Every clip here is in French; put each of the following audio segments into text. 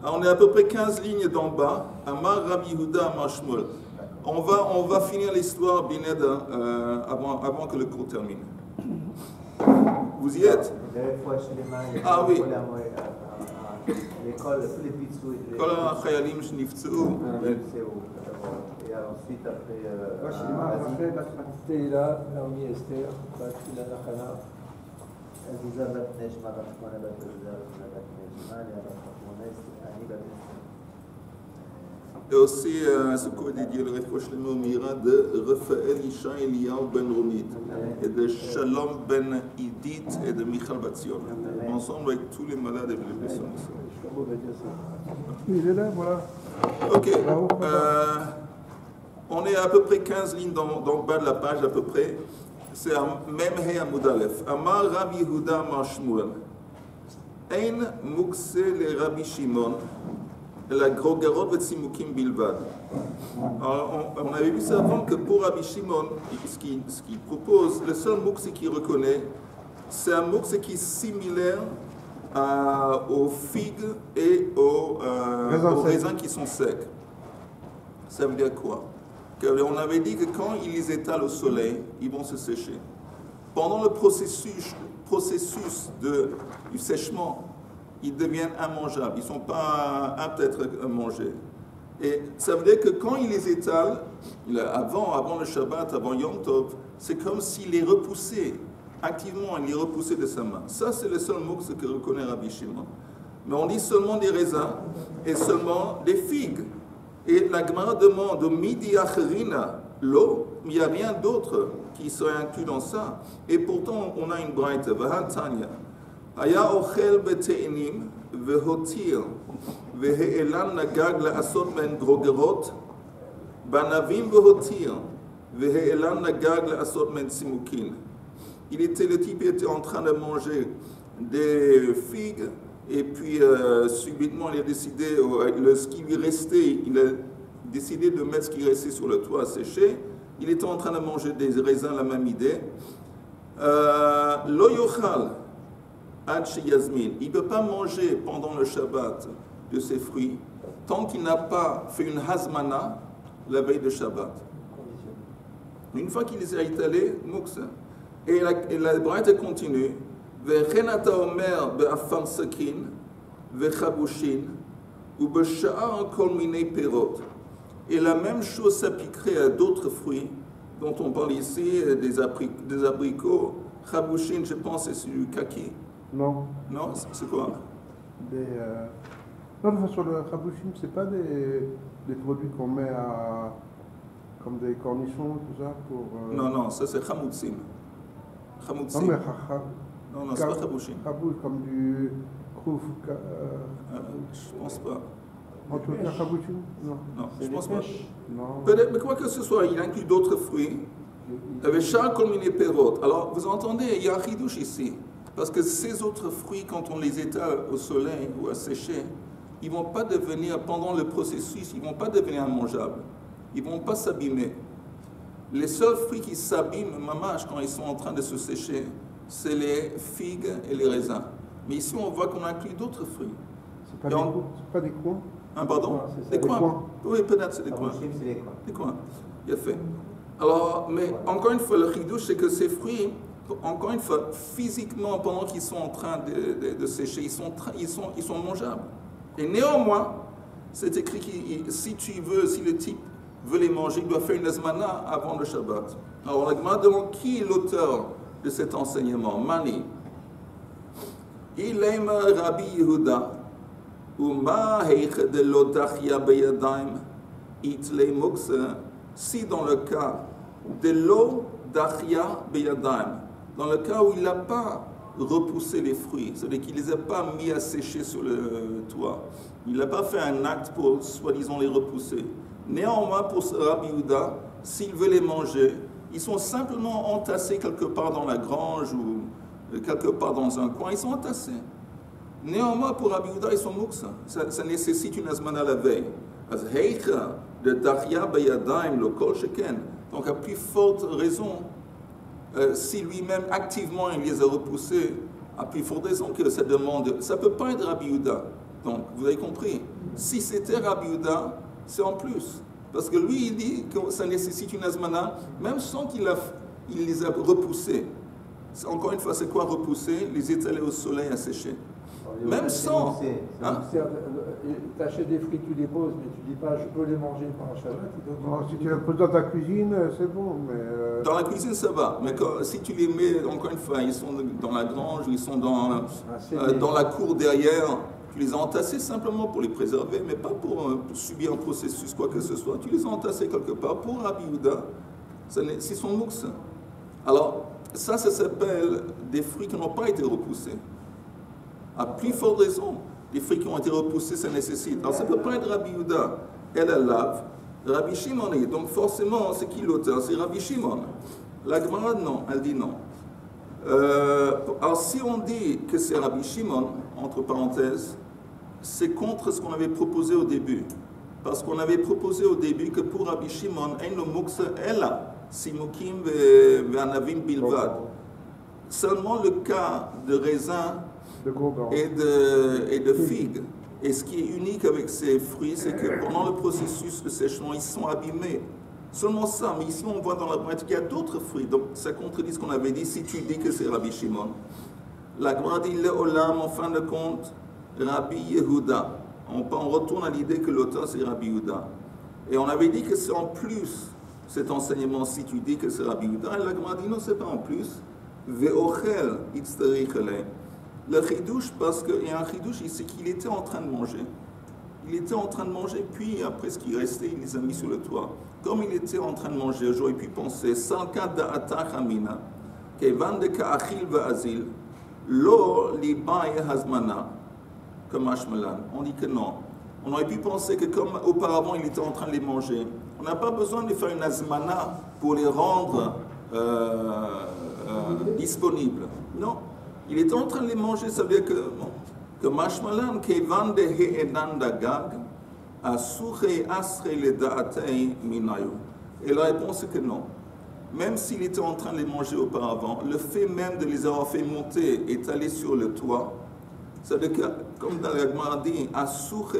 On est à peu près 15 lignes d'en bas. Amar Rabbi Yehuda Amar Shmuel. On va finir l'histoire, Bineda, avant que le cours termine. Vous y êtes? Ah oui. כל החיילים שנפצעו. Et aussi ce cours est dédié le Refosh Lemo Mira de Raphaël Isha Eliyahu Ben Ronit et de Shalom Ben Idit et de Michal Batzion, ensemble avec tous les malades et les blessés. Il est là, voilà. Ok, on est à peu près 15 lignes dans le bas de la page à peu près. C'est même He Amud Aleph. Amar Rabbi Yehuda Amar Shmuel. Ein mukse le Rabbi Shimon. La Grogarot Vetsimukim Bilvad. Alors, on avait vu ça avant que pour Rabbi Shimon, ce qu'il propose, le seul mukse qu'il reconnaît, c'est un mukse qui est similaire aux figues et aux raisins qui sont secs. Ça veut dire quoi? On avait dit que quand ils les étalent au soleil, ils vont se sécher. Pendant le processus du sèchement, ils deviennent immangeables, ils ne sont pas aptes à être mangés. Et ça veut dire que quand il les étale, avant le Shabbat, avant Yom Tov, c'est comme s'il les repoussait, activement, il les repoussait de sa main. Ça, c'est le seul mot que reconnaît Rabbi Shimon. Mais on dit seulement des raisins et seulement des figues. Et la Gemara demande, Midi Achrina, l'eau, il n'y a rien d'autre qui serait inclus dans ça. Et pourtant, on a une braïte, Vahatanya. היה אוכל בתאנים והותיר והעלן נגג לעשות בהן גרוגרות בענבים והותיר והעלן נגג לעשות בהן צימוקין. Le type était en train de manger des figues et puis subitement il a décidé, ce qui lui restait, il a décidé de mettre ce qui restait sur le toit à sécher. Il était en train de manger des raisins, la même idée. Lo yochal il ne peut pas manger pendant le Shabbat de ses fruits tant qu'il n'a pas fait une hazmana la veille de Shabbat. Une fois qu'il les a étalés, muksa. Et la braïta continue. Vechenata omer be'afar sakin vechabushin ou be'sha'ar kol minei perot. Et la même chose s'appliquerait à d'autres fruits dont on parle ici, des abricots. Chabushin, je pense, c'est du kaki. Non. Non, c'est quoi? Non, sur le chabouchim, c'est pas des produits qu'on met comme des cornichons, tout ça pour. Non, ça c'est chamoutsim. Non, mais non, c'est pas chabouchim. Chabouch, comme du krouf. Je pense pas. En tout cas, chabouchim? Non, je pense pas. Non. Peut-être, mais quoi que ce soit, il inclut d'autres fruits. Avec chaque combiné perot. Alors, vous entendez, il y a un chidouche ici. Parce que ces autres fruits, quand on les étale au soleil ou à sécher, ils ne vont pas devenir, pendant le processus, ils ne vont pas devenir immangeables. Ils ne vont pas s'abîmer. Les seuls fruits qui s'abîment, mamache, quand ils sont en train de se sécher, c'est les figues et les raisins. Mais ici, on voit qu'on inclut d'autres fruits. C'est pas des coins? Pardon? Des coins. Oui, peut-être c'est des coins. Des coins. Il a fait. Alors, mais encore une fois, le chidouche, c'est que ces fruits, encore une fois, physiquement, pendant qu'ils sont en train de sécher, ils sont mangeables. Et néanmoins, c'est écrit que si le type veut les manger, il doit faire une azmana avant le Shabbat. Alors, la Gemara demande qui est l'auteur de cet enseignement? Mani. Il aime Rabbi Yehuda. Uma heich de l'odachia beyadaim itlei mukse. Si dans le cas de l'odachia beyadaim, dans le cas où il n'a pas repoussé les fruits, c'est-à-dire qu'il ne les a pas mis à sécher sur le toit, il n'a pas fait un acte pour, soi-disant, les repousser. Néanmoins, pour Rabbi Yehuda, s'il veut les manger, ils sont simplement entassés quelque part dans la grange ou quelque part dans un coin, ils sont entassés. Néanmoins, pour Rabbi Yehuda, ils sont muksa. Ça nécessite une azmana la veille. Az heicha de dachia bayadaim lo kol sheken. Donc, à plus forte raison, si lui-même activement il les a repoussés, à plus forte raison que ça demande, ça ne peut pas être Rabbi Yehuda. Donc, vous avez compris. Si c'était Rabbi Yehuda, c'est en plus. Parce que lui, il dit que ça nécessite une azmana, même sans qu'il les a repoussés. Encore une fois, c'est quoi repousser? Les étaler au soleil à sécher. Même sans. Hein? T'achètes des fruits, tu les poses, mais tu dis pas je peux les manger pendant Shabbat. Non, si tu les poses dans ta cuisine, c'est bon. Mais Dans la cuisine, ça va. Mais si tu les mets, encore une fois, ils sont dans la grange, ils sont dans la cour derrière, tu les as entassés simplement pour les préserver, mais pas pour subir un processus, quoi que ce soit. Tu les as entassés quelque part pour Rabbi Yehuda. C'est son mousse. Alors, ça s'appelle des fruits qui n'ont pas été repoussés. À plus forte raison, les fruits qui ont été repoussés, ça nécessite. Alors, ça ne peut pas être Rabbi Yehuda. Elle lave. Rabbi Shimon est. Donc, forcément, c'est qui l'auteur? C'est Rabbi Shimon. La Gemara, non. Elle dit non. Alors, si on dit que c'est Rabbi Shimon, entre parenthèses, c'est contre ce qu'on avait proposé au début. Parce qu'on avait proposé au début que pour Rabbi Shimon, Eino Muksa Ella, Simukim Ve'anavim Bilvad. Seulement le cas de raisin et de figue. Et ce qui est unique avec ces fruits, c'est que pendant le processus de sèchement, ils sont abîmés. Seulement ça, mais ici on voit dans la pratique qu'il y a d'autres fruits. Donc ça contredit ce qu'on avait dit si tu dis que c'est Rabbi Shimon. La Gemara dit le Olam, en fin de compte, Rabbi Yehuda. On retourne à l'idée que l'auteur c'est Rabbi Yehuda. Et on avait dit que c'est en plus cet enseignement si tu dis que c'est Rabbi Yehuda. Et la Gemara dit non, c'est pas en plus. Ve'ochel itztarich alei. Le chidouche, parce qu'il y a un chidouche, c'est qu'il était en train de manger. Il était en train de manger, puis après ce qui restait, il les a mis sur le toit. Comme il était en train de manger, j'aurais pu penser, Salka da'ata chamina, kevan de ka'achil va'azil, lo libaye hazmana, comme Ashmalan. On dit que non. On aurait pu penser que comme auparavant il était en train de les manger, on n'a pas besoin de faire une azmana pour les rendre disponibles. Non. Il était en train de les manger, ça veut dire que Mashmalan, kevan de he'edan dagag, asure asre le da'atei minayu. Et la réponse est que non. Même s'il était en train de les manger auparavant, le fait même de les avoir fait monter, étaler sur le toit, ça veut dire que, comme dans la Gemara dit, asure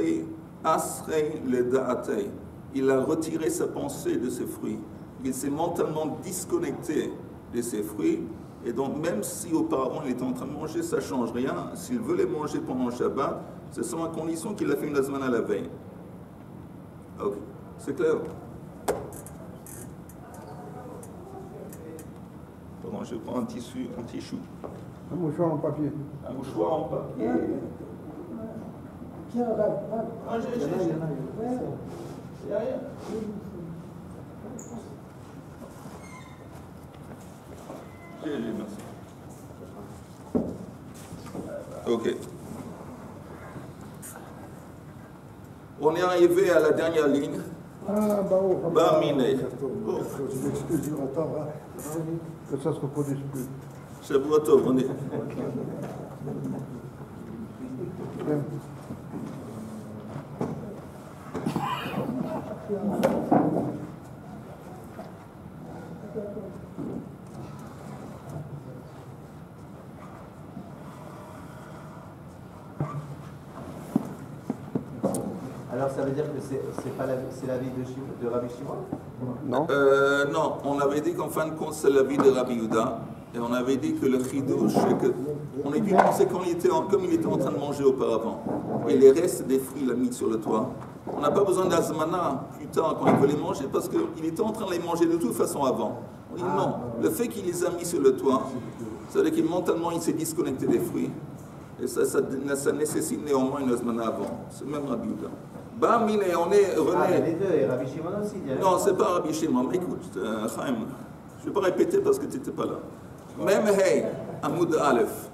asre le da'atei. Il a retiré sa pensée de ses fruits. Il s'est mentalement disconnecté de ses fruits. Et donc, même si auparavant il était en train de manger, ça ne change rien. S'il veut les manger pendant le Shabbat, c'est seulement à condition qu'il a fait une azmana à la veille. Ok, c'est clair. Pardon, je prends un tissu, un tichou. un mouchoir en papier. Un mouchoir en papier. Tiens, Rab. Ah, j'ai. Il y a rien. Merci. Ok. On est arrivé à la dernière ligne. Ah, bah oh. Bah, miné. Oh. Je m'excuse du retard. Que ça se reproduise plus. Shavua Tov, on est. Alors ça veut dire que c'est la vie de Rabbi Shimon? Non. Non, on avait dit qu'en fin de compte c'est la vie de Rabbi Yehuda. Et on avait dit que le chidouche, c'est que on a pu penser comme il était en train de manger auparavant. Et les restes des fruits, il a mis sur le toit. On n'a pas besoin d'azmana plus tard quand il veut les manger parce qu'il était en train de les manger de toute façon avant. On dit non, le fait qu'il les a mis sur le toit, ça veut dire qu'il mentalement il s'est disconnecté des fruits. Et ça nécessite néanmoins une azmana avant. C'est même Rabbi Yehuda. Bah, mine, on est René. Ah, les deux, et Rabbi Shimon aussi. Non, c'est pas Rabbi Shimon. Écoute, Chaim, je ne vais pas répéter parce que tu n'étais pas là. Même Hey, Amoud Aleph.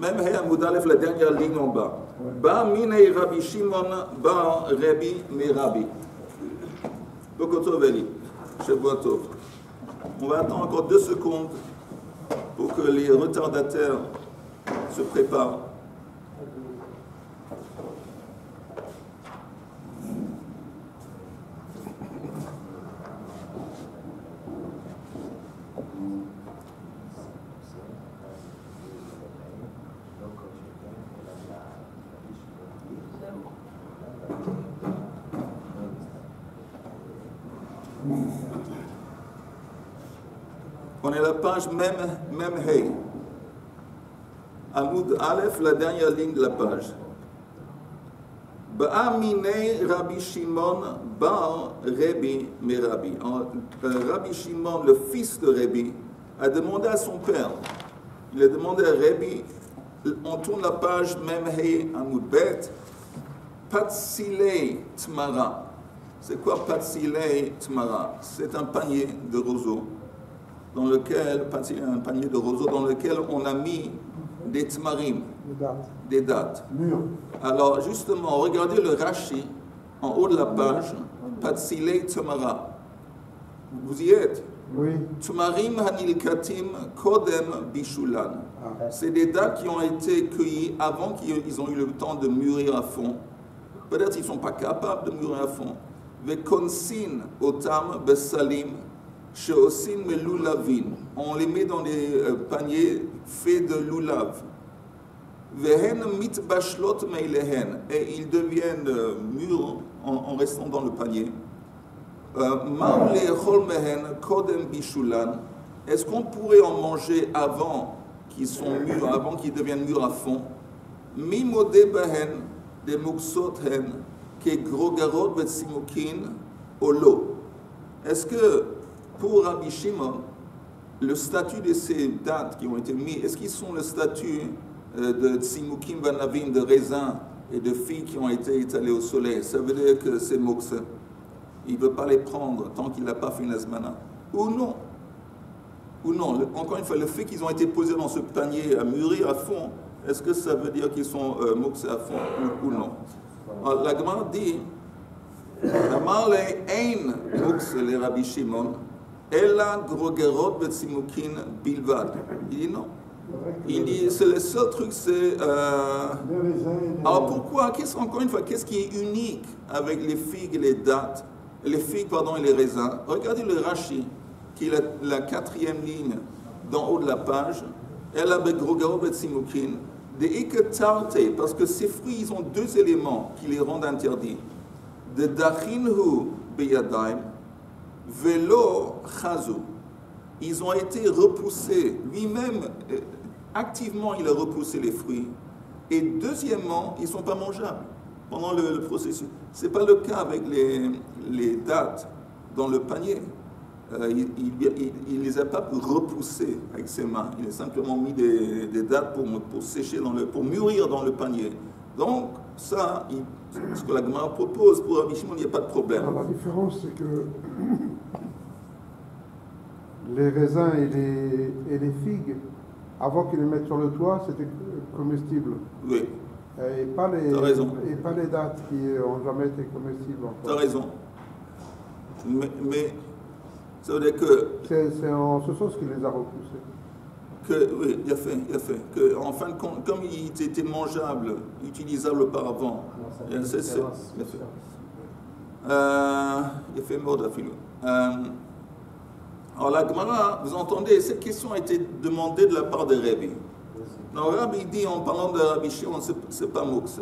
Même Hey, Amoud Aleph, la dernière ligne en bas. Ba mine Rabbi Shimon, ba Rabbi Merabi. Bokotoveli, Shavuatov. On va attendre encore 2 secondes pour que les retardataires se préparent. On est à la page même Hey. Amoud Aleph, la dernière ligne de la page. Ba'amine Rabbi Shimon bar Rabbi Merabi. Rabbi Shimon, le fils de Rabbi, a demandé à son père. Il a demandé à Rabbi, on tourne la page même Hey Amoud Bet, Patsilei Tmara. C'est quoi Patsilei Tmara? C'est un panier de roseaux dans lequel, un panier de roseaux dans lequel on a mis des tmarim, des dattes. Mûr. Alors justement, regardez le Rashi en haut de la page, Patsilei Tmara. Vous y êtes? Oui. Tmarim hanilkatim kodem bishulan. C'est des dattes qui ont été cueillies avant qu'ils ont eu le temps de mûrir à fond. Peut-être qu'ils ne sont pas capables de mûrir à fond. Vekonsin otam besalim sheosin melulavin. On les met dans des paniers faits de lulav. Vehen mitbashlot meilehen. Et ils deviennent mûrs en restant dans le panier. Mam lechol mehen kodem bishulan. Est-ce qu'on pourrait en manger avant qu'ils sont mûrs, avant qu'ils deviennent mûrs à fond? Mimode behen de muksot hen ke grogarot vetsimukin olo. Est-ce que pour Rabbi Shimon, le statut de ces dates qui ont été mis, est-ce qu'ils sont le statut de tsimukim vanavim, de raisins et de figues qui ont été étalées au soleil? Ça veut dire que c'est mukse. Il ne veut pas les prendre tant qu'il n'a pas fait une asmana. Ou non? Ou non? Encore une fois, le fait qu'ils ont été posés dans ce panier à mûrir à fond, est-ce que ça veut dire qu'ils sont mukse à fond ou non? Alors, la Gemara dit, Amar le ein mukse le Rabbi Shimon, ella grogerot betsimukin bilvad. Il dit non. Il dit, c'est le seul truc, c'est... Alors pourquoi, encore une fois, qu'est-ce qui est unique avec les figues et les dattes, les figues, pardon, et les raisins? Regardez le Rashi, qui est la quatrième ligne d'en haut de la page. Ella grogerot betsimukin. De iketarte, parce que ces fruits, ils ont deux éléments qui les rendent interdits. De dachinhu beyadaim, velo chazu. Ils ont été repoussés. Lui-même, activement, il a repoussé les fruits. Et deuxièmement, ils ne sont pas mangeables pendant le processus. Ce n'est pas le cas avec les dattes dans le panier. Il ne les a pas repoussés avec ses mains. Il a simplement mis des dattes pour sécher, pour mûrir dans le panier. Donc, ça, ce que la Gemara propose pour Rabbi Shimon, il n'y a pas de problème. Alors, la différence, c'est que les raisins et les figues, avant qu'ils les mettent sur le toit, c'était comestible. Oui. Et pas les dattes qui n'ont jamais été comestibles. Tu as raison. Mais ça veut dire que... C'est en ce sens qu'il les a repoussés. Oui, il a fait. Que, en fin de compte, comme il était mangeable, utilisable auparavant, il a fait mort d'afilou. Alors la Gemara, vous entendez, cette question a été demandée de la part de Rabbi. Donc Rabbi dit, en parlant de Rabbi Shimon, c'est pas mukse.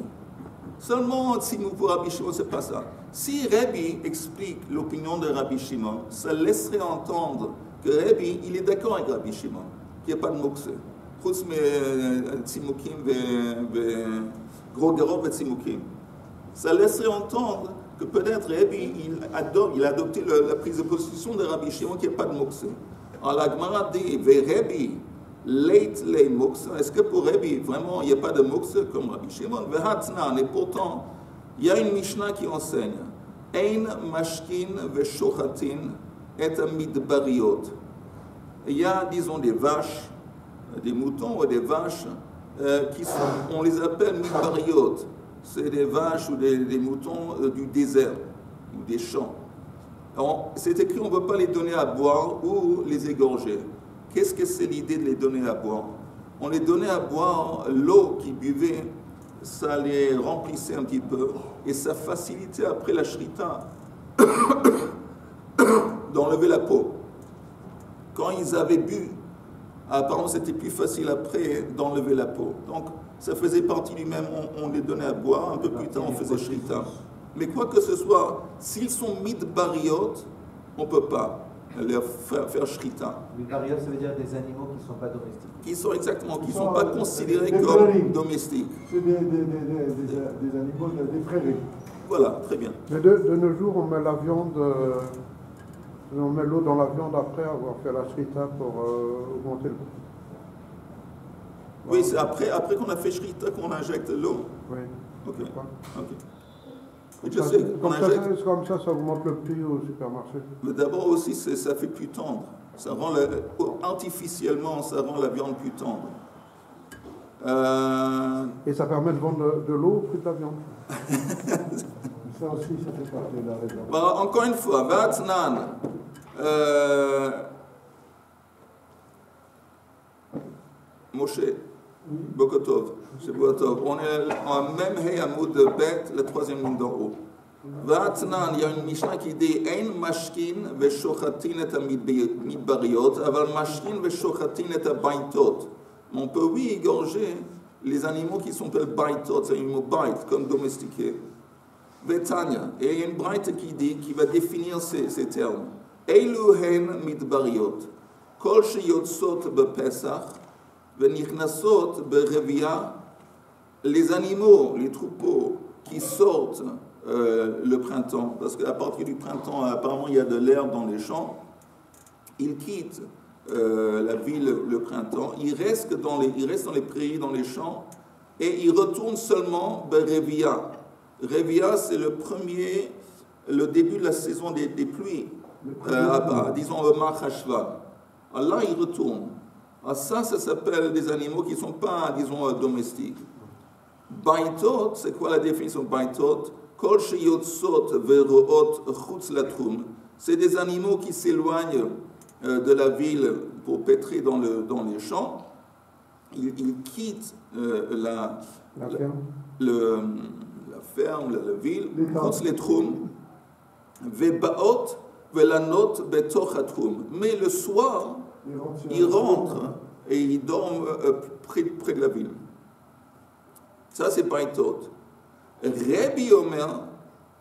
Seulement, pour Rabbi Shimon, c'est pas ça. Si Rabbi explique l'opinion de Rabbi Shimon, ça laisserait entendre que Rabbi, il est d'accord avec Rabbi Shimon, qu'il n'y a pas de mukse. Chutz me tzimukim grogerot ve tzimukim. Ça laisserait entendre que peut-être Rabbi, il a adopté la prise de position de Rabbi Shimon qu'il n'y a pas de mukse. Alors la Gemara dit, ve Rabbi, leit le mukse. Est-ce que pour Rabbi, vraiment, il n'y a pas de mukse comme Rabbi Shimon? Ve hatnan, et pourtant, il y a une Mishnah qui enseigne, ein mashkin ve shochatin et midbariot. Il y a, disons, des vaches, des moutons ou des vaches qui sont, on les appelle midbariot. C'est des vaches ou des moutons du désert ou des champs. C'est écrit, on ne peut pas les donner à boire ou les égorger. Qu'est-ce que c'est l'idée de les donner à boire? On les donnait à boire, l'eau qu'ils buvaient, ça les remplissait un petit peu et ça facilitait après la shrita d'enlever la peau. Quand ils avaient bu, apparemment c'était plus facile après d'enlever la peau. Donc ça faisait partie du même, on les donnait à boire, un peu plus tard on faisait shrita. Mais quoi que ce soit, s'ils sont midbariot, on ne peut pas. les faire shrita. Midbariot, ça veut dire des animaux qui ne sont pas domestiques. Qui sont exactement, qui ne Ils sont sont, pas considérés des comme prairies. domestiques. C'est des animaux des prairies. Voilà, très bien. Mais de nos jours, on met la viande, on met l'eau dans la viande après avoir fait la shrita pour augmenter le goût. Oui, c'est après qu'on a fait shrita qu'on injecte l'eau. Oui. Ok. Je crois. Ok. Oui, je sais qu'on injecte. Comme ça augmente le prix au supermarché. Mais d'abord aussi, ça fait plus tendre. Ça rend artificiellement, ça rend la viande plus tendre. Et ça permet de vendre de l'eau au prix de la viande. Ça aussi, ça fait partie de la raison. Bon, encore une fois, Vatnan. Moshe, Bokotov, Shabuatov. On est en même Hayamoud de Bet, la troisième ligne d'en haut. Vatnan, il y a une Mishnah qui dit Ein mashkin veshochatin et midbariot, aval mashkin veshochatin et baitot. On peut, oui, égorger les animaux qui sont appelés baitot, c'est animaux bait, comme domestiqués. Vetania, et il y a une braïta qui va définir ces termes. Eiluhen midbariot, kol sheyotzot bepesach, venignasot berevia, les animaux, les troupeaux qui sortent le printemps, parce qu'à partir du printemps, apparemment, il y a de l'herbe dans les champs, ils quittent la ville le printemps, ils restent dans les prairies, dans les champs, et ils retournent seulement berevia. Revia, c'est le début de la saison des pluies, disons au Mar Hashvan. Alors là, ils retournent. Alors ça s'appelle des animaux qui ne sont pas, disons, domestiques. Baitot, c'est quoi la définition de baitot? Kol sheyotzot veroot chutz latrum. C'est des animaux qui s'éloignent de la ville pour pétrer dans les champs. Ils quittent la ferme, la ville, chutz latrum, vebaot velanot betoch atrum. Mais le soir, ils rentrent et ils dorment près de la ville. Ça, c'est baitot. Rabbi Omer,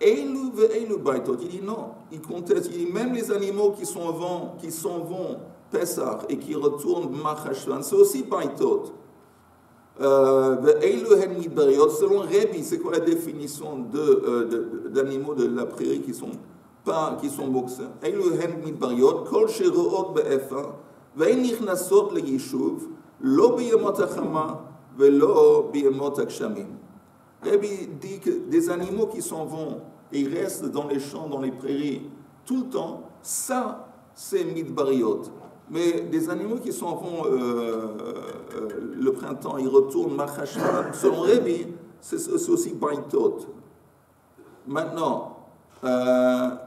Eilu ve'eilu baitot. Il dit non, il conteste. Il dit même les animaux qui s'en vont Pessah et qui retournent Machashvan, c'est aussi baitot. Ve'eilu hen midbariot. Selon Rabbi, c'est quoi la définition d'animaux de la prairie qui sont moksés? Eilu hen midbariot, kol sheroot be'efa, ve'en nichnasot le'yishuv, lo b'yemot hachama, ve'lo b'yemot hakshamim. Rabbi dit que des animaux qui s'en vont et ils restent dans les champs, dans les prairies, tout le temps, ça, c'est midbariot. Mais des animaux qui s'en vont le printemps, ils retournent machashvan, selon Rabbi, c'est aussi baitot. Maintenant,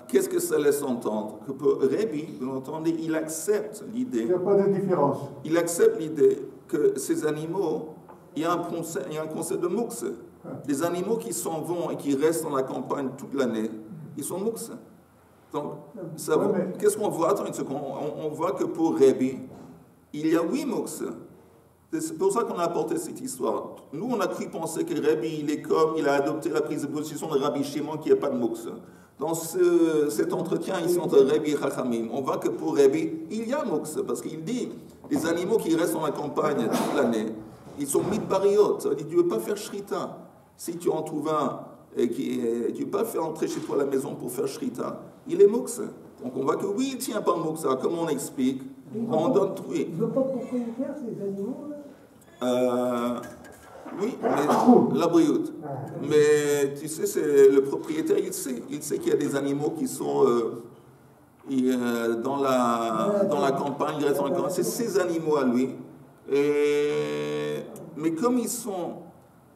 qu'est-ce que ça laisse entendre? Que pour Rabbi, vous l'entendez, il accepte l'idée. Il n'y a pas de différence. Il accepte l'idée que ces animaux, il y a un concept de mouks. Des animaux qui s'en vont et qui restent dans la campagne toute l'année, ils sont mouks. Donc, qu'est-ce qu'on voit? Attends une seconde. On voit que pour Rabbi, il y a 8 mouks. C'est pour ça qu'on a apporté cette histoire. Nous, on a cru penser que Rabbi, il a adopté la prise de position de Rabbi Shimon qu'il n'y a pas de mouks. Dans cet entretien ici entre Rabbi et Chachamim, on voit que pour Rabbi, il y a mouks, parce qu'il dit, les animaux qui restent dans la campagne toute l'année, ils sont midbariot. Ça veut dire, tu ne veux pas faire shrita. Si tu en trouves un et tu ne veux pas faire entrer chez toi à la maison pour faire shrita, il est mouks. Donc on voit que oui, il ne tient pas mouks. Comme on explique, on donne tout. Il ne veut pas propriétaire, ces animaux là. Oui, mais la brioute. Mais tu sais, c'est le propriétaire, il sait qu'il y a des animaux qui sont dans la campagne, ils restent dans la campagne. C'est ces animaux à lui. Mais comme ils sont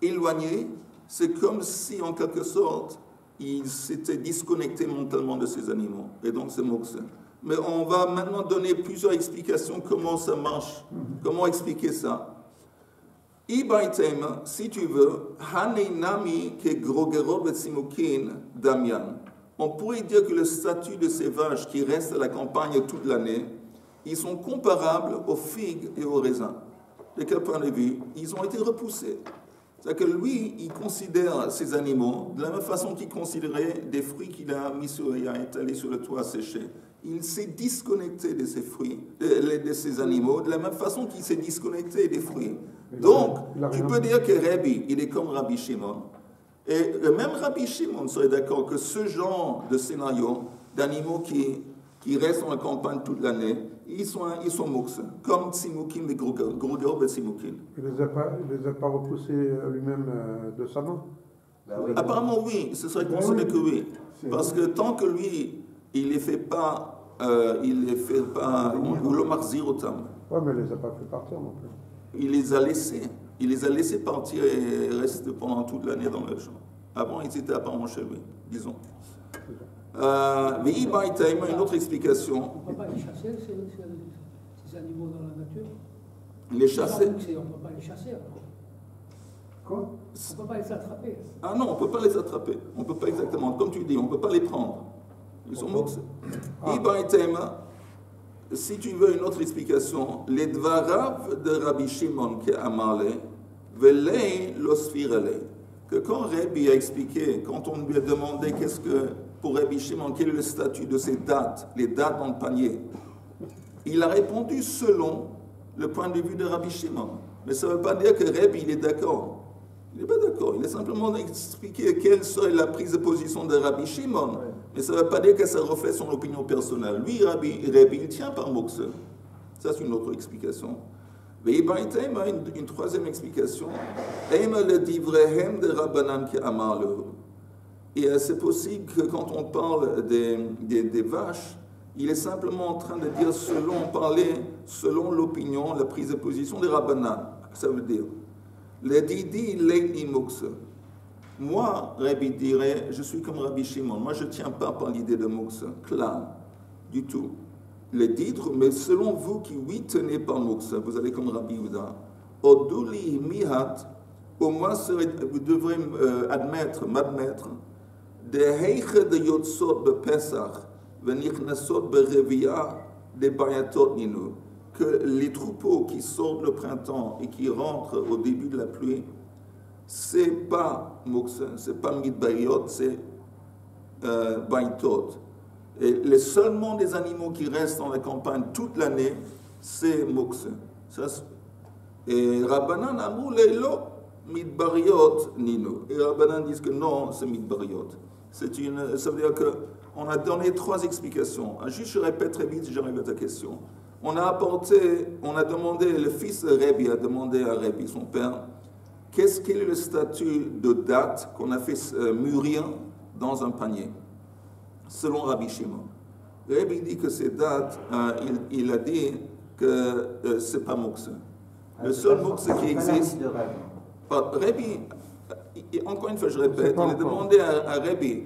éloignés, c'est comme si, en quelque sorte, il s'était disconnecté mentalement de ces animaux. Et donc, c'est moksé. Mais on va maintenant donner plusieurs explications comment ça marche, comment expliquer ça. Ibaitem, si tu veux, Haneinami ke grogerot betsimukin damian. On pourrait dire que le statut de ces vaches qui restent à la campagne toute l'année, ils sont comparables aux figues et aux raisins. De quel point de vue? Ils ont été repoussés. C'est-à-dire que lui, il considère ces animaux de la même façon qu'il considérait des fruits qu'il a étalés sur le toit à sécher. il s'est disconnecté de ses fruits, de ses animaux, de la même façon qu'il s'est disconnecté des fruits. Donc, tu peux dire que Rabbi, il est comme Rabbi Shimon. Et le même Rabbi Shimon serait d'accord que ce genre de scénario, d'animaux qui restent dans la campagne toute l'année, ils sont mouks, comme Tsimukim et Grogerob et Tsimukim. Il ne les a pas repoussés lui-même de sa main? Oui. Apparemment, oui, ce serait considéré que oui. Parce que tant que lui, il ne les fait pas, ou l'Omarzir Otam. Oui, mais il ne les a pas fait partir non plus. Il les a laissés. Il les a laissés partir et rester pendant toute l'année dans le champ. Avant, ils étaient apparemment chez lui, disons. Mais il y a une autre explication. On ne peut pas les chasser, ces animaux dans la nature. Les chasser? On ne peut pas les chasser. Quoi? On ne peut pas les attraper. Ah non, on ne peut pas les attraper. On ne peut pas exactement, comme tu dis, on ne peut pas les prendre. Ils sont mouks. Si tu veux une autre explication, les dvarav de Rabbi Shimon qui a amalé, velei l'osfirele. Que quand Rabbi a expliqué, quand on lui a demandé qu'est-ce que, pour Rabbi Shimon, quel est le statut de ces dates, les dates dans le panier, il a répondu selon le point de vue de Rabbi Shimon. Mais ça ne veut pas dire que Rabbi, il est d'accord. Il n'est pas d'accord. Il a simplement expliqué quelle serait la prise de position de Rabbi Shimon. Ouais. Mais ça ne veut pas dire que ça reflète son opinion personnelle. Lui, Rabbi il tient par Mokse. Ça, c'est une autre explication. Mais il y a une troisième explication. Le divrehem de Rabbanan qui amar le. Et c'est possible que quand on parle des vaches, il est simplement en train de dire selon l'opinion, la prise de position des Rabbanan. Ça veut dire. Le Didi Leili Mokse. Moi, Rabbi dirait, je suis comme Rabbi Shimon. Moi, je ne tiens pas par l'idée de Mokse, clair, du tout. Le Didre, mais selon vous qui, oui, tenez par Mokse, vous allez comme Rabbi Yehuda. Oduli Mihat, au moins vous devrez m'admettre, de Heiche de Yotsot be Pesach, Venichnesot be Revia, de Bayatot Ninu. Que les troupeaux qui sortent le printemps et qui rentrent au début de la pluie, c'est pas Mokse, c'est pas Midbayot, c'est Baitot. Et seulement des animaux qui restent dans la campagne toute l'année, c'est Mokse. Et Rabbanan Amou Leilo Midbariot Nino. Et Rabbanan disent que non, c'est Midbariot. Ça veut dire qu'on a donné 3 explications. Juste je répète très vite, j'arrive à ta question. On a demandé, le fils de Rabbi a demandé à Rabbi, son père, quel est le statut de date qu'on a fait mûrir dans un panier, selon Rabbi Shimon. Rabbi dit que ces dates, il a dit que c'est pas Mokse. Le seul Mokse qui existe. Rabbi, encore une fois je répète, il a demandé à Rabbi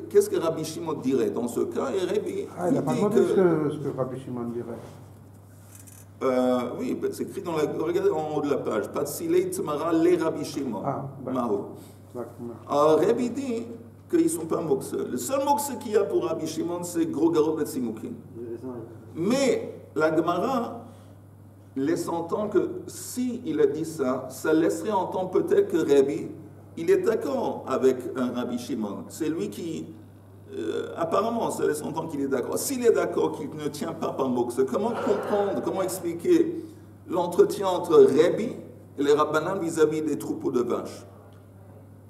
qu'est-ce que Rabbi Shimon dirait dans ce cas, et Rabbi il n'a pas demandé ce que Rabbi Shimon dirait. Oui, c'est écrit regardez en haut de la page. Patsilei Tzmara le Rabbi Shimon. Maho. Alors Rabbi dit qu'ils ne sont pas Mokse. Le seul Mokse qu'il y a pour Rabbi Shimon, c'est Grogerob et Tsimukim. Mais la Gemara laisse entendre que si il a dit ça, ça laisserait entendre peut-être que Rabbi, il est d'accord avec un Rabbi Shimon. C'est lui qui, apparemment, ça laisse entendre qu'il est d'accord. S'il est d'accord qu'il ne tient pas par Mokse, comment comprendre, comment expliquer l'entretien entre Rabbi et les Rabbanan vis-à-vis des troupeaux de vaches?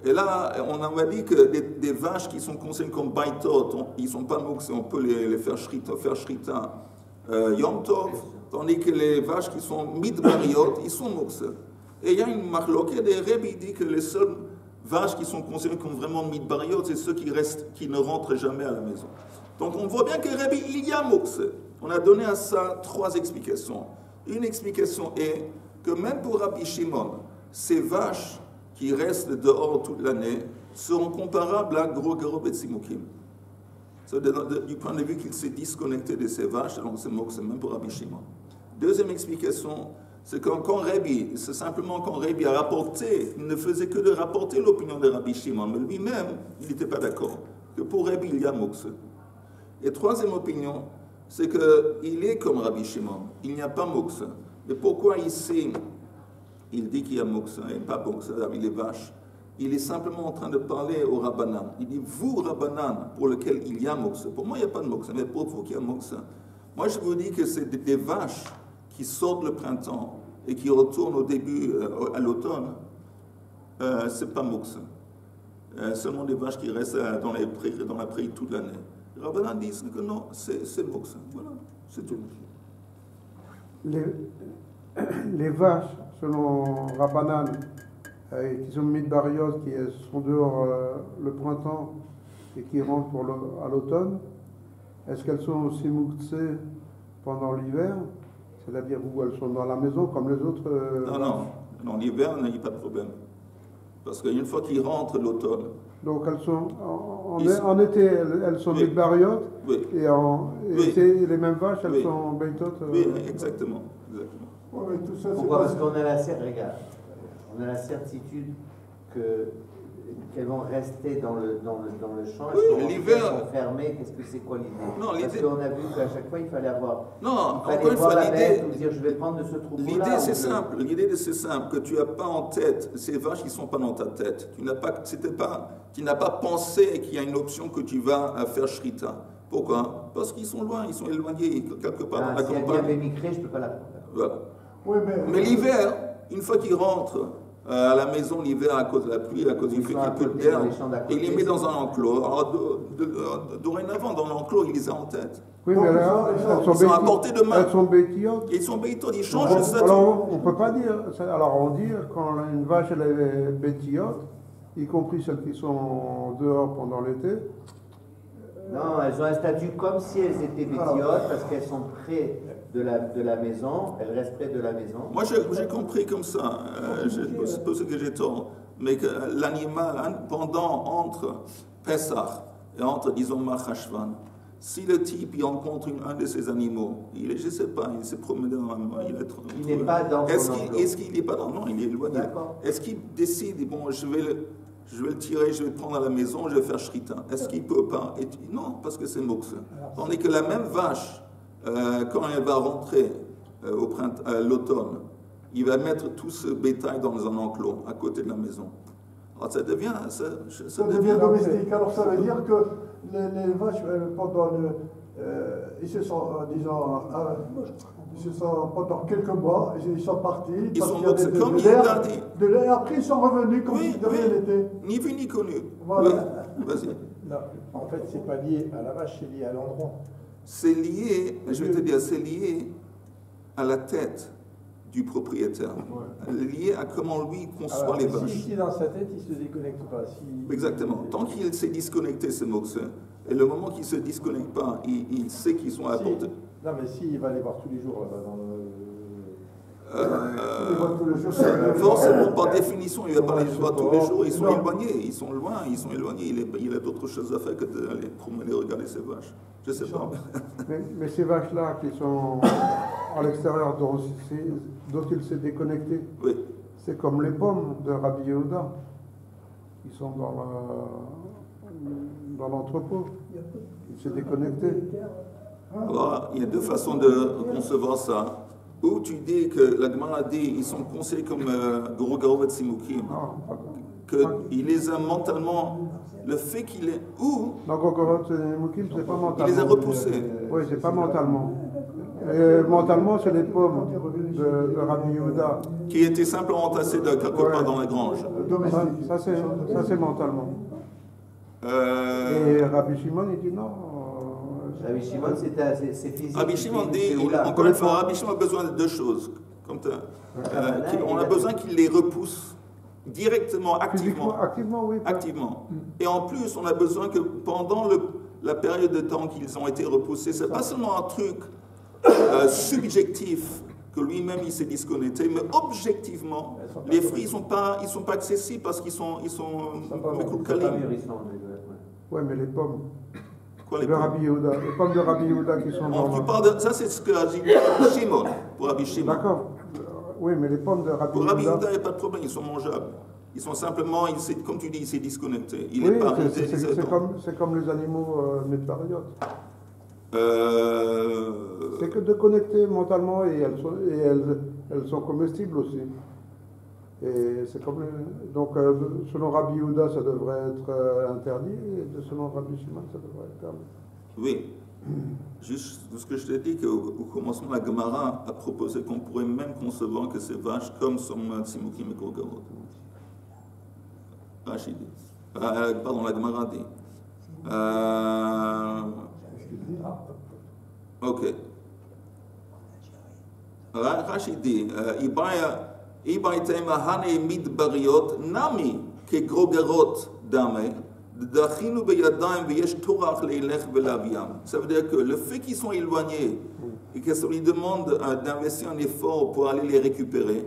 Et là, on a dit que des vaches qui sont considérées comme Baitot, ils ne sont pas Mokse, on peut les faire Shrita Yom Tov, tandis que les vaches qui sont Midbariot, ils sont Mokse. Et il y a une marloquette, et Rabbi dit que les seules vaches qui sont considérées comme vraiment Midbariot, c'est ceux qui ne rentrent jamais à la maison. Donc on voit bien que Rabbi, il y a Mokse. On a donné à ça 3 explications. Une explication est que même pour Rabbi Shimon, ces vaches qui restent dehors toute l'année seront comparables à Grogerob et Tsimukim. Du point de vue qu'il s'est disconnecté de ces vaches, donc c'est Mokse, même pour Rabbi Shimon. Deuxième explication, c'est que c'est simplement quand Rabbi a rapporté, il ne faisait que de rapporter l'opinion de Rabbi Shimon, mais lui-même, il n'était pas d'accord. Que pour Rabbi, il y a Mokse. Et troisième opinion, c'est qu'il est comme Rabbi Shimon, il n'y a pas Mokse. Et pourquoi ici, il dit qu'il y a Mokse et pas Mokse avec les vaches? il est simplement en train de parler au Rabbanan. Il dit, vous, Rabbanan, pour lequel il y a Moksa. Pour moi, il n'y a pas de Moksa, mais pour vous, qu'il y a Moksa. Moi, je vous dis que c'est des vaches qui sortent le printemps et qui retournent au début, à l'automne. C'est pas Moksa. Seulement des vaches qui restent dans la prairie toute l'année. Les Rabbanan disent que non, c'est Moksa. Voilà, c'est tout. Les vaches, selon Rabbanan, qui sont midbariot, qui sont dehors le printemps et qui rentrent à l'automne, est-ce qu'elles sont aussi mouxées pendant l'hiver? C'est-à-dire où elles sont dans la maison comme les autres Non, l'hiver, il n'y a pas de problème. Parce qu'une fois qu'ils rentrent l'automne... Donc elles sont, en été, elles sont midbariot, oui. et c'est les mêmes vaches, elles sont beitot. Oui, exactement. Ouais, mais tout ça, pourquoi? Parce qu'on a la certitude qu'elles vont rester dans le champ, l'hiver sont fermées. Qu'est-ce que c'est quoi l'idée? Parce qu'on a vu qu'à chaque fois il fallait avoir. Non, il fallait voir la bête ou dire je vais prendre de ce troupeau-là. L'idée c'est simple. L'idée c'est simple que tu n'as pas en tête ces vaches qui ne sont pas dans ta tête. Tu n'as pas pensé qu'il y a une option que tu vas faire shrita. Pourquoi? Parce qu'ils sont loin, ils sont éloignés quelque part dans la campagne. Si elle vient migrer, je ne peux pas la prendre. Voilà. Oui, mais l'hiver, une fois qu'ils rentrent à la maison l'hiver à cause de la pluie, à cause du fait qu'il y a peu d'air, et il les met dans un enclos. Alors, dorénavant, dans l'enclos, il les a en tête. Oui, mais là, ils sont à portée de main. Elles sont bétillotes. Ils sont bétillotes, ils changent de statut. Alors, on ne peut pas dire. Alors, on dit quand une vache elle est bétillote, y compris celles qui sont dehors pendant l'été. Non, elles ont un statut comme si elles étaient bétillotes parce qu'elles sont près de la maison, elles restent près de la maison. Moi, j'ai compris comme ça, c'est pour ça que j'ai tort, mais que l'animal, entre Pessah et entre, disons, Machashvan, si le type il rencontre un de ces animaux, je ne sais pas, il s'est promené dans la il n'est pas dans son enclos. Est-ce qu'il n'est pas dans? Non, il est éloigné. Est-ce qu'il décide, bon, je vais le tirer, je vais le prendre à la maison, je vais faire shrita. Est-ce qu'il ne peut pas? Non, parce que c'est Moksa. Tandis que la même vache, quand elle va rentrer l'automne, il va mettre tout ce bétail dans un enclos à côté de la maison. Alors ça devient domestique. Alors ça veut dire que les vaches, pendant ils se sont, pendant quelques mois, ils sont partis. Ils sont boxés comme il est dit. Après, ils sont revenus comme si de rien n'était. Ni vu ni connu. Voilà. Oui, vas-y. Non, en fait, c'est pas lié à la vache, c'est lié à l'endroit. C'est lié, je vais te dire, c'est lié à la tête du propriétaire. Lié à comment lui conçoit les vaches. Si dans sa tête, il se déconnecte pas. Exactement. Tant qu'il s'est disconnecté, c'est Moksa. Et le moment qu'il ne se disconnecte pas, il sait qu'ils sont à portée. Non, mais s'il va les voir tous les jours dans forcément, par définition, il ne va pas les voir tous les jours. Ils sont éloignés, ils sont loin, ils sont éloignés. Il a d'autres choses à faire que d'aller promener, regarder ses vaches. Je ne sais pas. Mais ces vaches-là qui sont à l'extérieur, dont il s'est déconnecté, oui. C'est comme les pommes de Rabbi Yehuda. Ils sont dans l'entrepôt. Il s'est déconnecté. Alors, il y a deux façons de concevoir ça. Ou tu dis que la Gemara dit ils sont conseillés comme Guru Garovet Simukim, qu'il les a mentalement, le fait qu'il est où non, Guru Garovet Simukim, c'est pas mentalement. Il les a repoussés. Oui, c'est pas mentalement. Mentalement, c'est les pommes de Rabbi Yehuda. Qui étaient simplement entassées de quelque part dans la grange. Ça c'est mentalement. Et Rabbi Shimon, il dit non. Rabbi Shimon, c'est physique. Rabbi Shimon dit, encore une fois, Rabbi Shimon a besoin de deux choses. On a besoin qu'il les repousse directement, activement. Activement, oui. Activement. Et en plus, on a besoin que pendant la période de temps qu'ils ont été repoussés, c'est pas seulement un truc subjectif, que lui-même il s'est disconnecté, mais objectivement, les fruits ils sont pas accessibles parce qu'ils sont ouais, mais les pommes. Quoi, les Rabbi Yehuda, les pommes de Rabbi Yehuda qui sont dans tu parles de ça, c'est ce que a dit Shimon pour Rabbi Shimon. D'accord. Oui, mais les pommes de Rabbi Yehuda. Pour Rabbi Yehuda, il n'y a pas de problème, ils sont mangeables. Ils sont simplement, comme tu dis, il s'est disconnecté. Il est pas. C'est comme les animaux médpariotes. C'est que de connecter mentalement et elles sont comestibles aussi. Et c'est comme donc selon Rabbi Yehuda, ça devrait être interdit, et selon Rabbi Shimon, ça devrait être permis. Oui. Juste ce que je t'ai dit, qu'au commencement, la Gemara a proposé qu'on pourrait même concevoir que ces vaches comme sont Tsimukim et Korgarot. Rachid dit. Pardon, la Gemara dit. Ok. Rachid dit, Ibaïtaïma hane midbariot nami ke grogerot dame dachinu beyadayim veyesh torach leilech velaviam. Ça veut dire que le fait qu'ils sont éloignés et qu'on lui demande d'investir un effort pour aller les récupérer,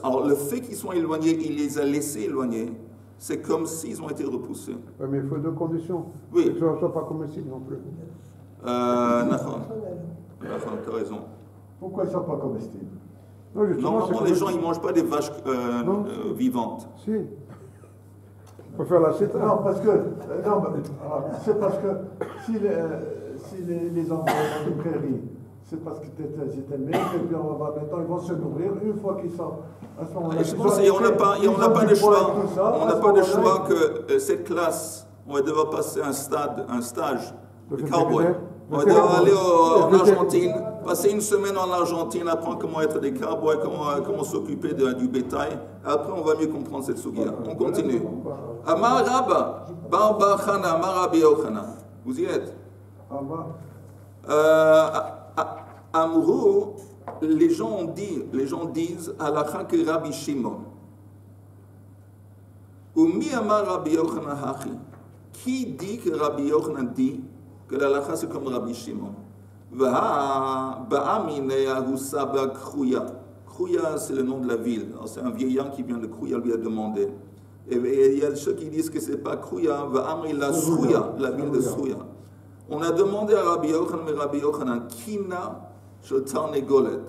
alors le fait qu'ils sont éloignés, il les a laissés éloignés, c'est comme s'ils ont été repoussés. Oui, mais il faut deux conditions. Oui. Que ce ne soit pas comestible non plus. Nachon, tu as raison. Pourquoi ils ne sont pas comestibles? Non, normalement, les gens, ils ne mangent pas des vaches vivantes. Si. Il faut faire la cétane. Non, parce que, c'est parce que si les enfants ont une prairie, c'est parce que c'était le meilleur, et puis maintenant ils vont se nourrir une fois qu'ils sont à ce moment-là. Je pense qu'on n'a pas de choix. On n'a pas de choix que cette classe, on va devoir passer un stage de cowboy. On va devoir aller en Argentine, passer une semaine en Argentine, apprendre comment être des cowboys, comment s'occuper du bétail. Après, on va mieux comprendre cette sugia. On continue. Amar Rabba, Barba Chana, Amar Rabbi Yochanan. Vous y êtes? Amrou, les gens disent Halakha que Rabbi Shimon. Umi Amar Rabbi Yochanan Hachi. Qui dit que Rabbi Yochanan dit que l'halakha c'est comme Rabbi Shimon? Krouya, c'est le nom de la ville. C'est un vieillard qui vient de Krouya lui a demandé. Et il y a ceux qui disent que ce n'est pas Krouya, la Souya, la ville de Souya. On a demandé à Rabbi Yochanan, mais Rabbi Yochanan, Kina shel Tarnegolet.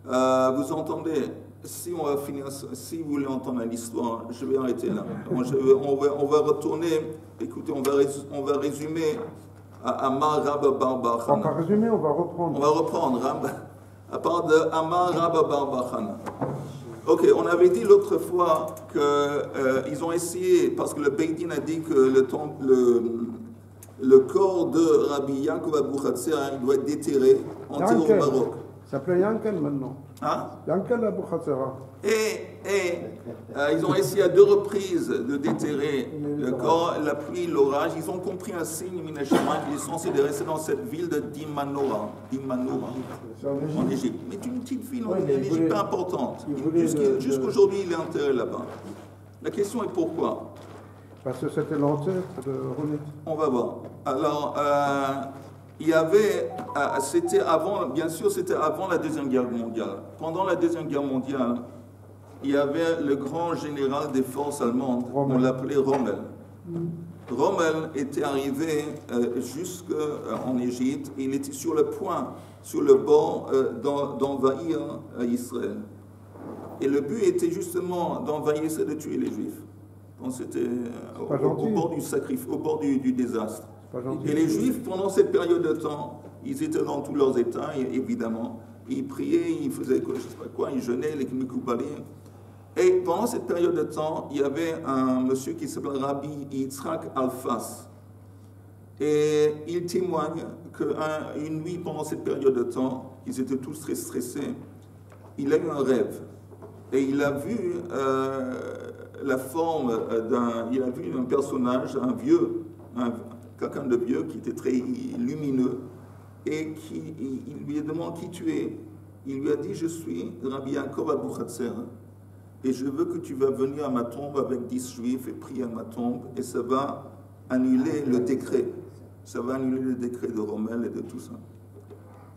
Vous entendez? Si on va finir, si vous voulez entendre l'histoire, je vais arrêter là. On va retourner, écoutez, on va résumer à Amar Rabba Barba Chana. On va pas résumer, on va reprendre. On va reprendre, à part de Amar Rabba Barba Chana. Ok, on avait dit l'autre fois qu'ils ont essayé, parce que le Beidin a dit que le corps de Rabbi Yaakov Abuchatzera, il doit être déterré, enterré au Maroc. Ça s'appelait Yankel maintenant. Hein? Yankel Abuchatzera. Ils ont essayé à 2 reprises de déterrer le corps, la pluie, l'orage. Ils ont compris un signe Minashama qu'il est censé rester dans cette ville de Dimanora, en Égypte. Mais c'est une petite ville en Égypte pas importante. Jusqu'aujourd'hui, il est enterré là-bas. La question est pourquoi? Parce que c'était l'ancêtre de Ronit. On va voir. Alors, il y avait, c'était avant, bien sûr, c'était avant la Deuxième Guerre mondiale. Pendant la Deuxième Guerre mondiale, il y avait le grand général des forces allemandes, on l'appelait Rommel. Rommel était arrivé jusqu'en Égypte, il était sur le point, sur le bord d'envahir Israël. Et le but était justement d'envahir, c'est de tuer les Juifs. Donc c'était au bord du sacrifice, au bord du désastre. Et les Juifs, pendant cette période de temps, ils étaient dans tous leurs états, évidemment. Ils priaient, ils faisaient je ne sais pas quoi, ils jeûnaient, les Mikoubalim. Et pendant cette période de temps, il y avait un monsieur qui s'appelait Rabbi Yitzhak Alfas. Et il témoigne qu'une nuit, pendant cette période de temps, ils étaient tous très stressés, il a eu un rêve. Et il a vu la forme il a vu un personnage, un vieux, quelqu'un de vieux qui était très lumineux, et il lui a demandé qui tu es. Il lui a dit, je suis Rabbi Yaakov Abuchatzera, et je veux que tu vas venir à ma tombe avec 10 juifs et prier à ma tombe, et ça va annuler le décret. Ça va annuler le décret de Rommel et de tout ça.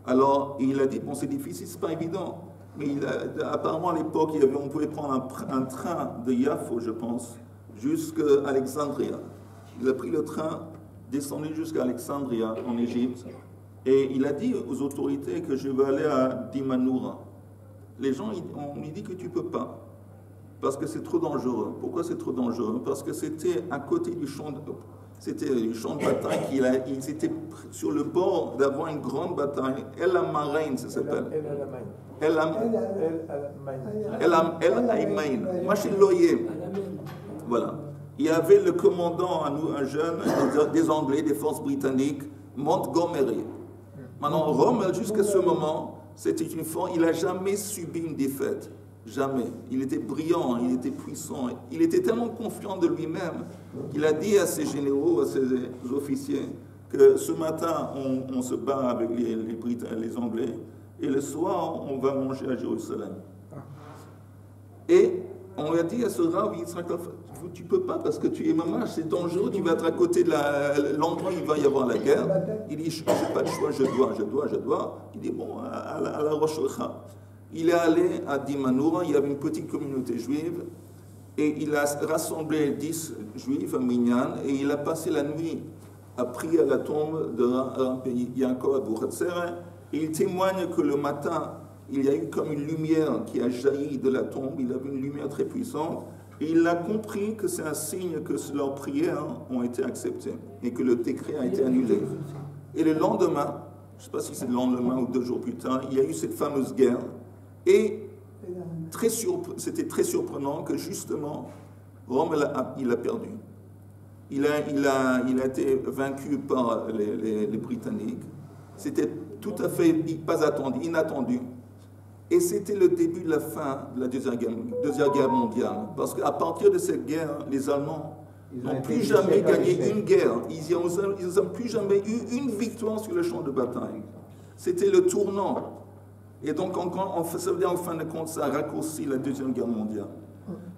Alors, il a dit, bon, c'est difficile, c'est pas évident. Mais apparemment, à l'époque, on pouvait prendre un train de Yafo, je pense, jusqu'à Alexandria. Il a pris le train, descendu jusqu'à Alexandria, en Égypte, et il a dit aux autorités que je vais aller à Dimanoura. Les gens, on lui dit que tu ne peux pas, parce que c'est trop dangereux. Pourquoi c'est trop dangereux? Parce que c'était à côté du champ C'était un champ de bataille ils étaient sur le bord d'avoir une grande bataille. El Amarein, ça s'appelle. El Aimain. Machiloye. Voilà. Il y avait le commandant, un jeune, des Anglais, des forces britanniques, Montgomery. Maintenant, Rommel, jusqu'à ce moment, c'était une force, il n'a jamais subi une défaite. Jamais. Il était brillant, il était puissant. Il était tellement confiant de lui-même qu'il a dit à ses généraux, à ses officiers, que ce matin, on se bat avec les Anglais, et le soir, on va manger à Jérusalem. Et on lui a dit à ce Rav, tu ne peux pas parce que tu es mamach, c'est dangereux, tu vas être à côté de l'endroit où il va y avoir la guerre. Il dit, je n'ai pas de choix, je dois. Il dit, bon, à la Rosh Hashanah. Il est allé à Dimanoura, il y avait une petite communauté juive, et il a rassemblé 10 juifs à Minyan, et il a passé la nuit à prier à la tombe de Yaakov Abu Hatzera, et il témoigne que le matin, il y a eu comme une lumière qui a jailli de la tombe, il avait une lumière très puissante, et il a compris que c'est un signe que leurs prières ont été acceptées, et que le décret a été annulé. Et le lendemain, je ne sais pas si c'est le lendemain ou 2 jours plus tard, il y a eu cette fameuse guerre. Et c'était très surprenant que justement, Rome, il a perdu. Il a été vaincu par les Britanniques. C'était tout à fait pas attendu, inattendu. Et c'était le début de la fin de la Deuxième Guerre mondiale. Parce qu'à partir de cette guerre, les Allemands n'ont plus jamais gagné une guerre. Ils n'ont plus jamais eu une victoire sur le champ de bataille. C'était le tournant. Et donc, ça veut dire en fin de compte, ça a raccourci la Deuxième Guerre mondiale.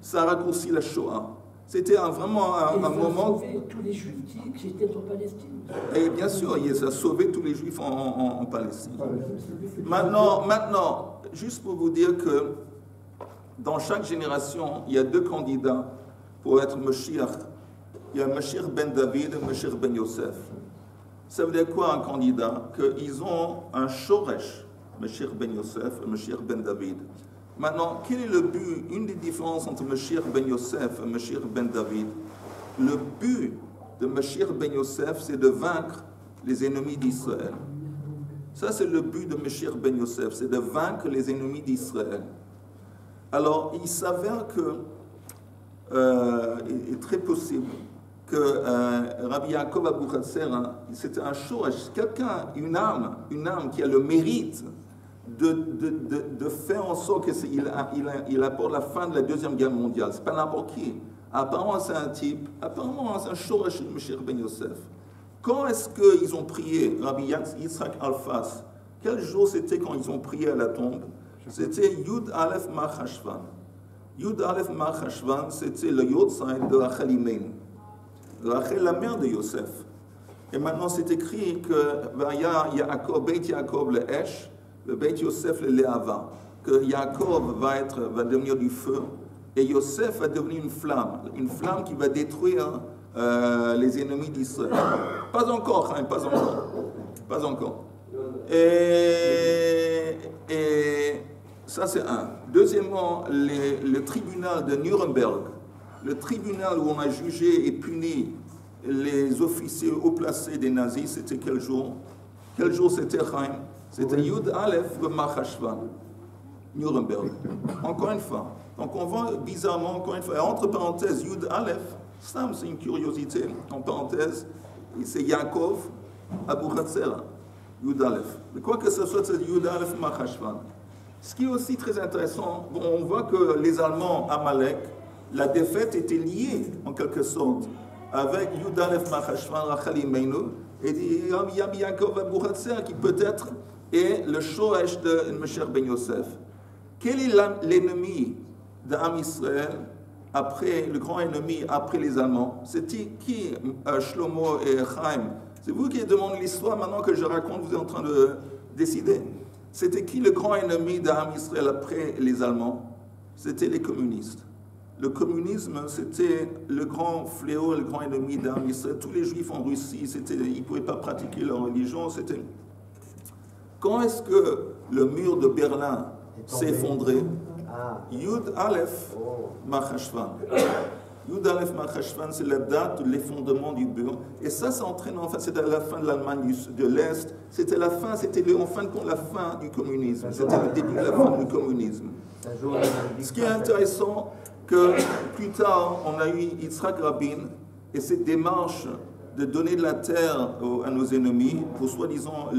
Ça a raccourci la Shoah. C'était vraiment un moment... Il a sauvé tous les Juifs qui étaient en Palestine. Et bien sûr, il a sauvé tous les Juifs en Palestine. Maintenant, juste pour vous dire que dans chaque génération, il y a 2 candidats pour être Mashiach. Il y a Mashiach ben David et Mashiach ben Yosef. Ça veut dire quoi un candidat? Qu'ils ont un shoresh. Mashiach ben Yosef et Mashiach ben David. Maintenant, quel est le but? Une des différences entre Mashiach ben Yosef et Mashiach ben David. Le but de Mashiach ben Yosef, c'est de vaincre les ennemis d'Israël. Ça, c'est le but de Mashiach ben Yosef, c'est de vaincre les ennemis d'Israël. Alors, il s'avère que, il est très possible que Rabbi Yaakov Abu Hatzera, c'était un shoresh, quelqu'un, une âme qui a le mérite de faire en sorte qu'il apporte la fin de la Deuxième Guerre mondiale. C'est pas n'importe qui. Apparemment, c'est un type, apparemment, c'est un shoresh de Mashiach ben Yosef. Quand est-ce qu'ils ont prié, Rabbi Yitzhak Alfas? Quel jour c'était quand ils ont prié à la tombe? C'était Yud Aleph Mar Hashvan. Yud Aleph Mar Hashvan, c'était le Yotzai de Rachel Imen. Rachel, la mère de Yosef. Et maintenant, c'est écrit que il y a Yaakov, Beit Yaakov le Esh, le Beit Yosef le Leava. Que Yaakov va devenir du feu et Yosef va devenir une flamme qui va détruire les ennemis d'Israël. Pas encore, hein, pas encore. Et ça, c'est un. Deuxièmement, le tribunal de Nuremberg, le tribunal où on a jugé et puni les officiers haut placés des nazis, c'était quel jour? Quel jour c'était, Chaim? C'était Yud Aleph Machashvan, Nuremberg. Encore une fois. Donc on voit bizarrement, encore une fois, et entre parenthèses, Yud Aleph, ça c'est une curiosité, en parenthèse, c'est Yaakov Abu Hatzera, Yud Aleph. Mais quoi que ce soit, c'est Yud Aleph Machashvan. Ce qui est aussi très intéressant, bon, on voit que les Allemands, Amalek, la défaite était liée, en quelque sorte, avec Yud Aleph Machashvan, Rachel Imeinu, et Rabbi Yaakov Abu Hatzera, qui peut-être est le shoresh de Mashiach ben Yosef. Quel est l'ennemi d'Am Israël après, le grand ennemi après les Allemands? C'était qui, Shlomo et Chaim? C'est vous qui demandez l'histoire maintenant que je raconte, vous êtes en train de décider. C'était qui le grand ennemi d'Am Israël après les Allemands? C'était les communistes. Le communisme, c'était le grand fléau, le grand ennemi d'Am Israël. Tous les juifs en Russie, ils ne pouvaient pas pratiquer leur religion. Quand est-ce que le mur de Berlin s'est effondré? Yud Aleph Machashvan. Yud Aleph Marcheshvan, c'est la date de l'effondrement du mur. Et ça entraîne, en fait, c'était la fin de l'Allemagne de l'Est. C'était la fin, en fin de compte la fin du communisme. C'était le début de la fin du communisme. Ce qui est intéressant, que plus tard, on a eu Yitzhak Rabin et cette démarche de donner de la terre à nos ennemis pour soi-disant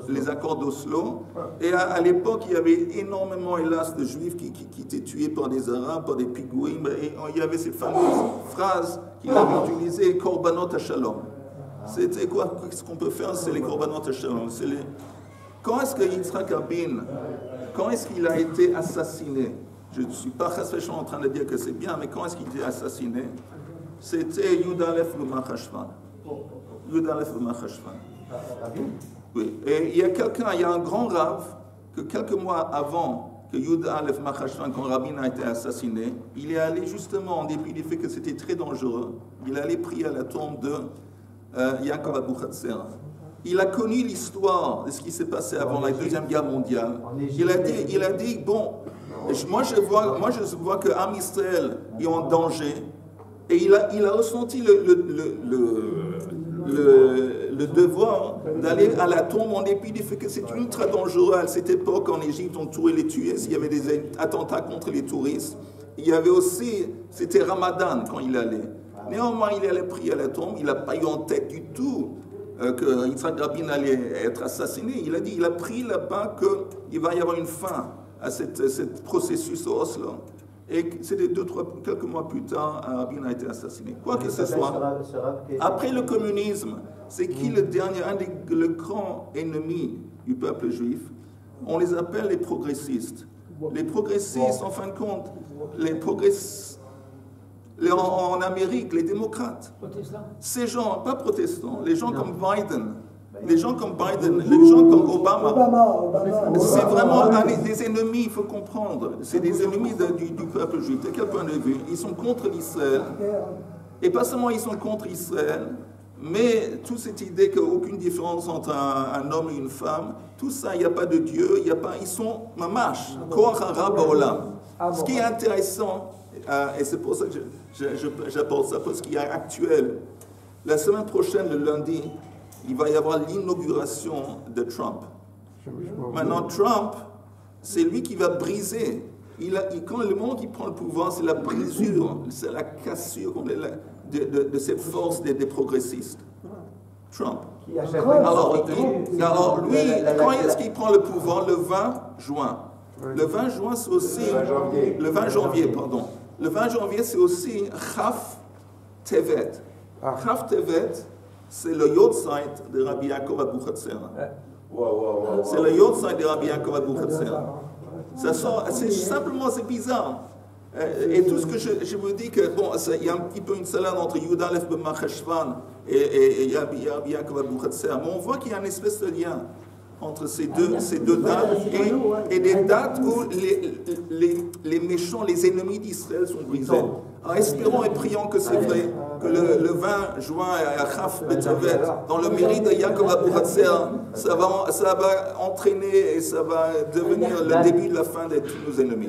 les accords d'Oslo. Et à l'époque, il y avait énormément, hélas, de juifs qui étaient tués par des arabes, par des pigouïs. Et il y avait ces fameuses phrases qu'il avait utilisées, Korbanot HaShalom. C'était quoi? Ce qu'on peut faire, c'est les Korbanot HaShalom. Quand est-ce que Yitzhak Rabin, quand est-ce qu'il a été assassiné? Je ne suis pas en train de dire que c'est bien, mais quand est-ce qu'il a été assassiné? C'était Yud Aleph le Marcheshvan. Yud Aleph le Marcheshvan. Oui. Et il y a un grand rave que quelques mois avant que Yud Aleph Marcheshvan, quand Rabin a été assassiné, il est allé justement, en dépit du fait que c'était très dangereux, il est allé prier à la tombe de Yaakov Abuchatzera. Il a connu l'histoire de ce qui s'est passé avant la Deuxième Guerre mondiale. Il a dit bon, moi je vois que Am Israël est en danger. Et il a ressenti le devoir d'aller à la tombe en dépit du fait que c'est ultra dangereux. À cette époque, en Égypte, on tuait les tués. Il y avait des attentats contre les touristes. Il y avait aussi, c'était Ramadan quand il allait. Néanmoins, il allait prier à la tombe. Il n'a pas eu en tête du tout que Yitzhak Rabin allait être assassiné. Il a pris là-bas qu'il va y avoir une fin à ce processus au Oslo. Et c'était quelques mois plus tard, Rabin a été assassiné. Quoi que ce soit, après le communisme, c'est qui le dernier, le grand ennemi du peuple juif? On les appelle les progressistes. Les progressistes, en fin de compte, en Amérique, les démocrates. Ces gens, pas protestants, les gens comme Biden, les gens comme Obama, c'est vraiment des ennemis, il faut comprendre. C'est des ennemis du peuple juif. De quel point de vue? Ils sont contre l'Israël. Et pas seulement ils sont contre Israël, mais toute cette idée qu'il n'y a aucune différence entre un homme et une femme, tout ça, il n'y a pas de Dieu, ils sont mamash, koach hara ba'olam. Ce qui est intéressant, et c'est pour ça que j'apporte ça, parce qu'il y a actuel. La semaine prochaine, le lundi, il va y avoir l'inauguration de Trump. Maintenant, Trump, c'est lui qui va briser. Quand le moment qu'il prend le pouvoir, c'est la brisure, c'est la cassure de cette force des progressistes. Trump. Alors lui, quand est-ce qu'il prend le pouvoir? Le 20 juin. Le 20 juin, c'est aussi... Le 20 janvier, pardon. Le 20 janvier, c'est aussi Chaf Tevet. Chaf Tevet, c'est le Yotzeit de Rabbi Yaakov Abuchatzera. C'est le Yotzeit de Rabbi Yaakov Abuchatzera. C'est simplement, c'est bizarre. Et tout ce que je vous dis que, bon, il y a un petit peu une salade entre Yud Aleph ben Marcheshvan et Rabbi Yaakov Abuchatzera. Mais on voit qu'il y a une espèce de lien entre ces deux dates et des dates où les méchants, les ennemis d'Israël sont brisés. Alors espérons et prions que c'est vrai, que le 20 juin à Chaf B'Tevet, dans le mérite de Yaakov Abuchatzera, ça va entraîner et ça va devenir le début de la fin de tous nos ennemis.